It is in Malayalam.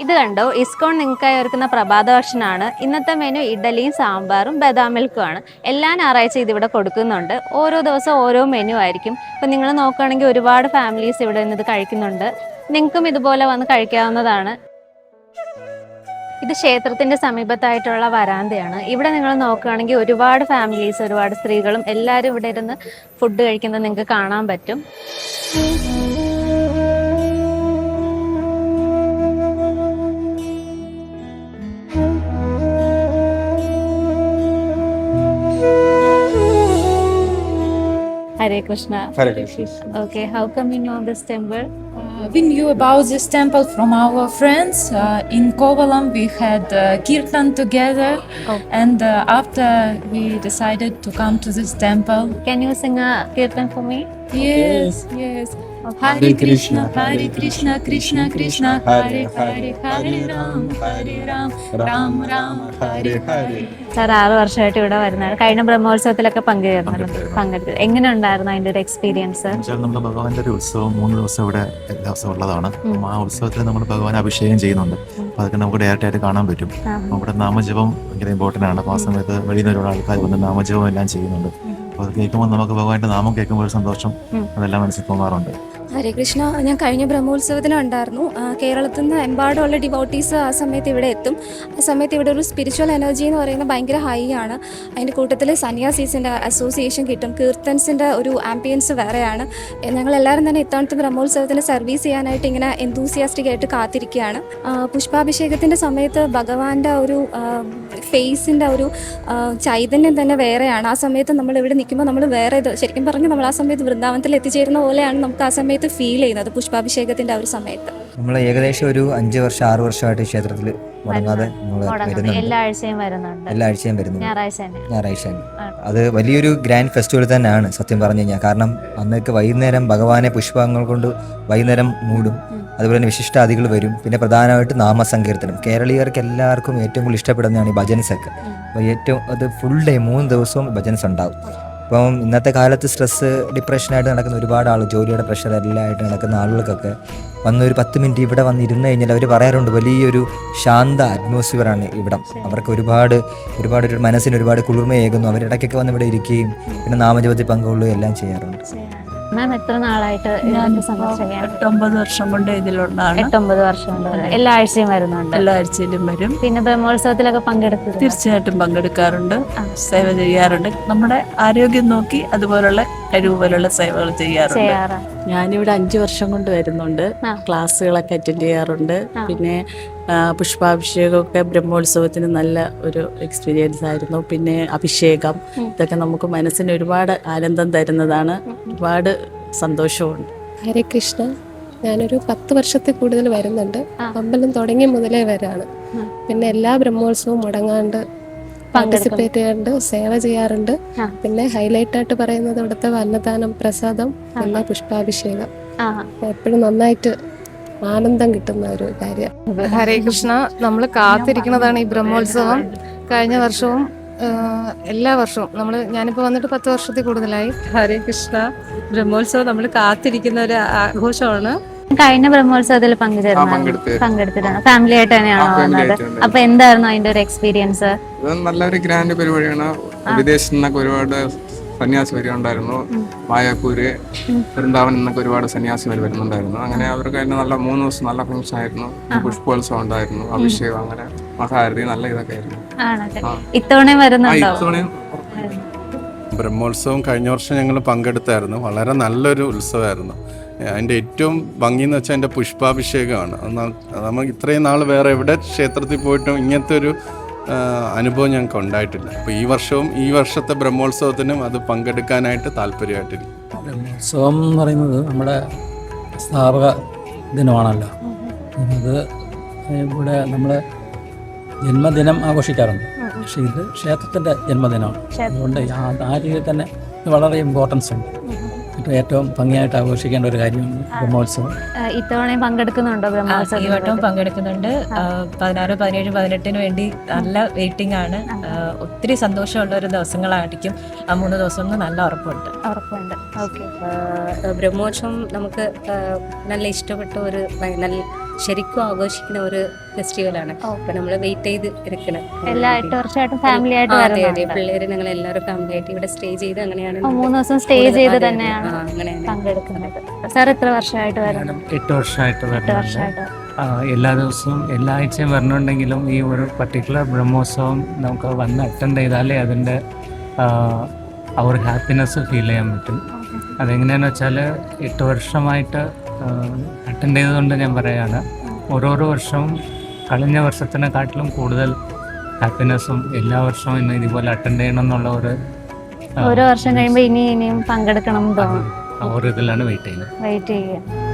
ഇത് കണ്ടോ, ഇസ്കോൺ നിങ്ങൾക്കായി ഒരുക്കുന്ന പ്രഭാത ഭക്ഷണമാണ്. ഇന്നത്തെ മെനു ഇഡലിയും സാമ്പാറും ബദാം മിൽക്കുമാണ്. എല്ലാ ഞായറാഴ്ച ഇതിവിടെ കൊടുക്കുന്നുണ്ട്. ഓരോ ദിവസം ഓരോ മെനു ആയിരിക്കും. ഇപ്പം നിങ്ങൾ നോക്കുകയാണെങ്കിൽ ഒരുപാട് ഫാമിലീസ് ഇവിടെ നിന്ന് ഇത് കഴിക്കുന്നുണ്ട്. നിങ്ങൾക്കും ഇതുപോലെ വന്ന് കഴിക്കാവുന്നതാണ്. ഇത് ക്ഷേത്രത്തിന്റെ സമീപത്തായിട്ടുള്ള വരാന്തയാണ്. ഇവിടെ നിങ്ങൾ നോക്കുകയാണെങ്കിൽ ഒരുപാട് ഫാമിലീസ്, ഒരുപാട് സ്ത്രീകളും എല്ലാവരും ഇവിടെ ഇരുന്ന് ഫുഡ് കഴിക്കുന്നത് നിങ്ങൾക്ക് കാണാൻ പറ്റും. Hare Krishna. Hare Krishna. Okay, how come you know this temple? We knew about this temple from our friends. In Kovalam, we had kirtan together, and after we decided to come to this temple. Can you sing a kirtan for me? Yes, yes. Hare Krishna, Hare Krishna, Krishna Krishna, Hare Hare, Hare Ram, Ram Ram, Hare Hare. Sir 6 വർഷമായിട്ട് ഇവിടെ വരുന്നതാണ്. കഴിഞ്ഞ ബ്രഹ്മോത്സവത്തിലൊക്കെ പങ്കെടുത്തു. എങ്ങനെ ഉണ്ടായിരുന്നു അതിന്റെ ഒരു എക്സ്പീരിയൻസ്? നമ്മുടെ ഭഗവാന്റെ ഒരു ഉത്സവം 3 ദിവസം ഇവിടെ എല്ലാ ദിവസവും ഉള്ളതാണ്. ആ ഉത്സവത്തിൽ നമ്മൾ ഭഗവാൻ അഭിഷേകം ചെയ്യുന്നുണ്ട്. അപ്പൊ അതൊക്കെ നമുക്ക് ഡയറക്റ്റ് ആയിട്ട് കാണാൻ പറ്റും. നമ്മുടെ നാമജപം ഭയങ്കര ഇമ്പോർട്ടന്റ് ആണ്. അപ്പൊ ആ സമയത്ത് വെളിയിൽ നിന്നുള്ള ആൾക്കാർ വന്ന് നാമജപം എല്ലാം ചെയ്യുന്നുണ്ട്. അപ്പൊ അത് കേൾക്കുമ്പോൾ നമുക്ക് ഭഗവാന്റെ നാമം കേൾക്കുമ്പോൾ ഒരു സന്തോഷം അതെല്ലാം മനസ്സിൽ തോന്നാറുണ്ട്. ഹരേ കൃഷ്ണ. ഞാൻ കഴിഞ്ഞ ബ്രഹ്മോത്സവത്തിനും ഉണ്ടായിരുന്നു. കേരളത്തിൽ നിന്ന് എമ്പാടുമുള്ള ഡിവോട്ടീസ് ആ സമയത്ത് ഇവിടെ എത്തും. ആ സമയത്ത് ഇവിടെ ഒരു സ്പിരിച്വൽ എനർജി എന്ന് പറയുന്നത് ഭയങ്കര ഹൈ ആണ്. അതിൻ്റെ കൂട്ടത്തിൽ സന്യാസീസിൻ്റെ അസോസിയേഷൻ കിട്ടും. കീർത്തൻസിൻ്റെ ഒരു ആംബിയൻസ് വേറെയാണ്. ഞങ്ങളെല്ലാവരും തന്നെ ഇത്തവണത്തെ ബ്രഹ്മോത്സവത്തിന് സർവീസ് ചെയ്യാനായിട്ട് ഇങ്ങനെ എന്തൂസിയാസ്റ്റിക് ആയിട്ട് കാത്തിരിക്കുകയാണ്. പുഷ്പാഭിഷേകത്തിൻ്റെ സമയത്ത് ഭഗവാന്റെ ഒരു ഫേസിൻ്റെ ഒരു ചൈതന്യം തന്നെ വേറെയാണ്. ആ സമയത്ത് നമ്മൾ ഇവിടെ നിൽക്കുമ്പോൾ നമ്മൾ വേറെ ശരിക്കും പറഞ്ഞാൽ നമ്മൾ ആ സമയത്ത് വൃന്ദാവനത്തിൽ എത്തിച്ചേരുന്ന പോലെയാണ് നമുക്ക് ആ സമയത്ത് ഫീൽ ചെയ്യുന്നത് പുഷ്പാഭിഷേകത്തിന്റെ ആ ഒരു സമയത്ത്. നമ്മൾ ഏകദേശം ഒരു 5 വർഷം 6 വർഷമായിട്ട് ക്ഷേത്രത്തിൽ മുടങ്ങാതെ എല്ലാ ആഴ്ചയും വരുന്നു. ഞായറാഴ്ച. അത് വലിയൊരു ഗ്രാൻഡ് ഫെസ്റ്റിവൽ തന്നെയാണ് സത്യം പറഞ്ഞു കഴിഞ്ഞാൽ. കാരണം അന്നൊക്കെ വൈകുന്നേരം ഭഗവാനെ പുഷ്പങ്ങൾ കൊണ്ട് വൈകുന്നേരം മൂടും. അതുപോലെ തന്നെ വിശിഷ്ടാദികൾ വരും. പിന്നെ പ്രധാനമായിട്ട് നാമസങ്കീർത്തനം. കേരളീയർക്ക് എല്ലാവർക്കും ഏറ്റവും കൂടുതൽ ഇഷ്ടപ്പെടുന്നതാണ് ഈ ഭജൻസ് ഒക്കെ. അപ്പോൾ അത് ഫുൾ ഡേ 3 ദിവസവും ഭജൻസ് ഉണ്ടാവും. അപ്പം ഇന്നത്തെ കാലത്ത് സ്ട്രെസ്സ് ഡിപ്രഷനായിട്ട് നടക്കുന്ന ഒരുപാട് ആൾ, ജോലിയുടെ പ്രഷർ എല്ലാം ആയിട്ട് നടക്കുന്ന ആളുകൾക്കൊക്കെ വന്നൊരു 10 മിനിറ്റ് ഇവിടെ വന്നിരുന്ന് കഴിഞ്ഞാൽ അവർ പറയാറുണ്ട് വലിയൊരു ശാന്ത അറ്റ്മോസ്ഫിയറാണ് ഇവിടം. അവർക്ക് ഒരുപാട് ഒരു മനസ്സിന് ഒരുപാട് കുളിർമയേകുന്നു. അവരിടയ്ക്കൊക്കെ വന്ന് ഇവിടെ ഇരിക്കുകയും പിന്നെ നാമജപത്തിൽ പങ്കുകൊള്ളുകയും എല്ലാം ചെയ്യാറുണ്ട്. മാം എത്ര നാളായിട്ട് 8-9 വർഷം കൊണ്ട് ഇതിലുണ്ടാണ്. 8-9 വർഷം കൊണ്ട് എല്ലാ ആഴ്ചയും വരുന്നുണ്ട്. എല്ലാ ആഴ്ചയിലും വരും. പിന്നെ ബ്രഹ്മോത്സവത്തിലൊക്കെ പങ്കെടുത്തു? തീർച്ചയായിട്ടും പങ്കെടുക്കാറുണ്ട്, സേവ ചെയ്യാറുണ്ട്. നമ്മുടെ ആരോഗ്യം നോക്കി അതുപോലുള്ള കഴിവുപോലുള്ള സേവകൾ ചെയ്യാറുണ്ട്. ഞാനിവിടെ 5 വർഷം കൊണ്ട് വരുന്നുണ്ട്. ക്ലാസ്സുകളൊക്കെ അറ്റൻഡ് ചെയ്യാറുണ്ട്. പിന്നെ പുഷ്പാഭിഷേകമൊക്കെ ബ്രഹ്മോത്സവത്തിന് നല്ല ഒരു എക്സ്പീരിയൻസ് ആയിരുന്നു. പിന്നെ അഭിഷേകം ഇതൊക്കെ നമുക്ക് മനസ്സിന് ഒരുപാട് ആനന്ദം തരുന്നതാണ്. ഒരുപാട് സന്തോഷമുണ്ട്. ഹരേ കൃഷ്ണ. ഞാനൊരു 10 വർഷത്തിൽ കൂടുതൽ വരുന്നുണ്ട്. അമ്പലം തുടങ്ങിയ മുതലേ വരാണ്. പിന്നെ എല്ലാ ബ്രഹ്മോത്സവവും മുടങ്ങാണ്ട് പാർട്ടിസിപ്പേറ്റ് ചെയ്യാറുണ്ട്, സേവ ചെയ്യാറുണ്ട്. പിന്നെ ഹൈലൈറ്റ് ആയിട്ട് പറയുന്നത് ഇവിടുത്തെ അന്നദാനം, പ്രസാദം, പിന്നെ പുഷ്പാഭിഷേകം. എപ്പോഴും നന്നായിട്ട് ആനന്ദം കിട്ടുന്ന ഒരു കാര്യം. ഹരേ കൃഷ്ണ. നമ്മൾ കാത്തിരിക്കുന്നതാണ് ഈ ബ്രഹ്മോത്സവം. കഴിഞ്ഞ വർഷവും എല്ലാ വർഷവും ഞാനിപ്പോൾ വന്നിട്ട് 10 വർഷത്തിൽ കൂടുതലായി. ഹരേ കൃഷ്ണ. ബ്രഹ്മോത്സവം നമ്മൾ കാത്തിരിക്കുന്ന ഒരു ആഘോഷമാണ്. കഴിഞ്ഞ ബ്രഹ്മോത്സവത്തിൽ പങ്കെടുത്തിട്ടാണ് ഫാമിലി ആയിട്ട് തന്നെയാണോ വന്നത്? അപ്പൊ എന്തായിരുന്നു അതിന്റെ ഒരു എക്സ്പീരിയൻസ്? നല്ലൊരു ഗ്രാൻഡ് പരിപാടിയാണ്. വിദേശത്ത് നിന്നൊക്കെ ഒരുപാട് സന്യാസി വരികയുണ്ടായിരുന്നു. മായാപ്പൂര്, വൃന്ദാവൻ എന്നൊക്കെ ഒരുപാട് സന്യാസിമാർ വരുന്നുണ്ടായിരുന്നു. അങ്ങനെ അവർക്ക് തന്നെ നല്ല 3 ദിവസം നല്ല ഫംഗ്ഷൻ ആയിരുന്നു. പുഷ്പോത്സവം ഉണ്ടായിരുന്നു, അഭിഷേകം, അങ്ങനെ മഹാരതി, നല്ല ഇതൊക്കെ ആയിരുന്നു. ഇത്തവണ വരുന്നുണ്ടോ? ബ്രഹ്മോത്സവം കഴിഞ്ഞ വർഷം ഞങ്ങൾ പങ്കെടുത്തായിരുന്നു. വളരെ നല്ലൊരു ഉത്സവമായിരുന്നു. അതിൻ്റെ ഏറ്റവും ഭംഗി എന്ന് വെച്ചാൽ എൻ്റെ പുഷ്പാഭിഷേകമാണ്. നമ്മൾ ഇത്രയും നാൾ വേറെ എവിടെ ക്ഷേത്രത്തിൽ പോയിട്ടും ഇങ്ങനത്തെ ഒരു അനുഭവം ഞങ്ങൾക്ക് ഉണ്ടായിട്ടില്ല. അപ്പോൾ ഈ വർഷത്തെ ബ്രഹ്മോത്സവത്തിനും അത് പങ്കെടുക്കാനായിട്ട് താല്പര്യമായിട്ടിരിക്കും. ബ്രഹ്മോത്സവം എന്ന് പറയുന്നത് നമ്മുടെ സ്ഥാപക ദിനമാണല്ലോ. അത് ഇവിടെ നമ്മൾ ജന്മദിനം ആഘോഷിക്കാറുണ്ട്. പക്ഷേ ഇത് ക്ഷേത്രത്തിൻ്റെ ജന്മദിനമാണ്. അതുകൊണ്ട് ആ രീതിയിൽ തന്നെ വളരെ ഇമ്പോർട്ടൻസ് ഉണ്ട്. ഏറ്റവും ഭംഗിയായിട്ട് ആഘോഷിക്കേണ്ട ഒരു കാര്യമാണ് ബ്രഹ്മോത്സവം. ഇത്തവണയും പങ്കെടുക്കുന്നുണ്ടോ ബ്രഹ്മോത്സവം? ഈ വട്ടവും പങ്കെടുക്കുന്നുണ്ട്. 16, 17, 18 വേണ്ടി നല്ല വെയിറ്റിംഗ് ആണ്. ഒത്തിരി സന്തോഷമുള്ള ഒരു ദിവസങ്ങളായിരിക്കും ആ 3 ദിവസം. നല്ല ഉറപ്പുണ്ട്. ഓക്കെ. ബ്രഹ്മോത്സവം നമുക്ക് നല്ല ഇഷ്ടപ്പെട്ട ഒരു ശരിക്കും ആഘോഷിക്കുന്ന ഒരു ഫെസ്റ്റിവലാണ്. അപ്പൊ നമ്മൾ വെയിറ്റ് ചെയ്ത് ഇരിക്കണം. എല്ലാ 8 വർഷമായിട്ടും ഫാമിലി ആയിട്ട് അതെ വരുന്നുണ്ട്. പിള്ളേര് ഞങ്ങൾ എല്ലാവരും ഫാമിലി ആയിട്ട് ഇവിടെ സ്റ്റേ ചെയ്ത് അങ്ങനെയാണ് 3 ദിവസം സ്റ്റേ ചെയ്ത് തന്നെയാണ് അങ്ങനെയാണ് പങ്കെടുക്കുന്നത്. സാർ എത്ര വർഷമായിട്ട് വരുന്നു? 8 വർഷമായിട്ട് 8 വരുന്നുണ്ട്. വർഷമായിട്ട്. എല്ലാ ദിവസവും എല്ലാ ആഴ്ചയും വരണുണ്ടെങ്കിലും ഈ ഒരു പർട്ടിക്കുലർ ബ്രഹ്മോത്സവം നമുക്ക് വന്ന് അറ്റൻഡ് ചെയ്താലേ അതിൻ്റെ ആ ഒരു ഹാപ്പിനെസ് ഫീൽ ചെയ്യാൻ പറ്റും. അതെങ്ങനെയാണെന്ന് വെച്ചാൽ 8 വർഷമായിട്ട് അറ്റൻഡ് ചെയ്തതുകൊണ്ട് ഞാൻ പറയുകയാണ്, ഓരോരോ വർഷവും കഴിഞ്ഞ വർഷത്തിനെക്കാട്ടിലും കൂടുതൽ ഹാപ്പിനെസ്സും എല്ലാ വർഷവും ഇന്ന് ഇതുപോലെ അറ്റൻഡ് ചെയ്യണം എന്നുള്ള ഒരു ഓരോ വർഷം കഴിയുമ്പോൾ ഇനിയും പങ്കെടുക്കണം എന്ന് തോന്നും. ആ ഒരു ഇതിലാണ് വെയിറ്റ് ചെയ്യുന്നത്. വെയിറ്റ് ചെയ്യുക.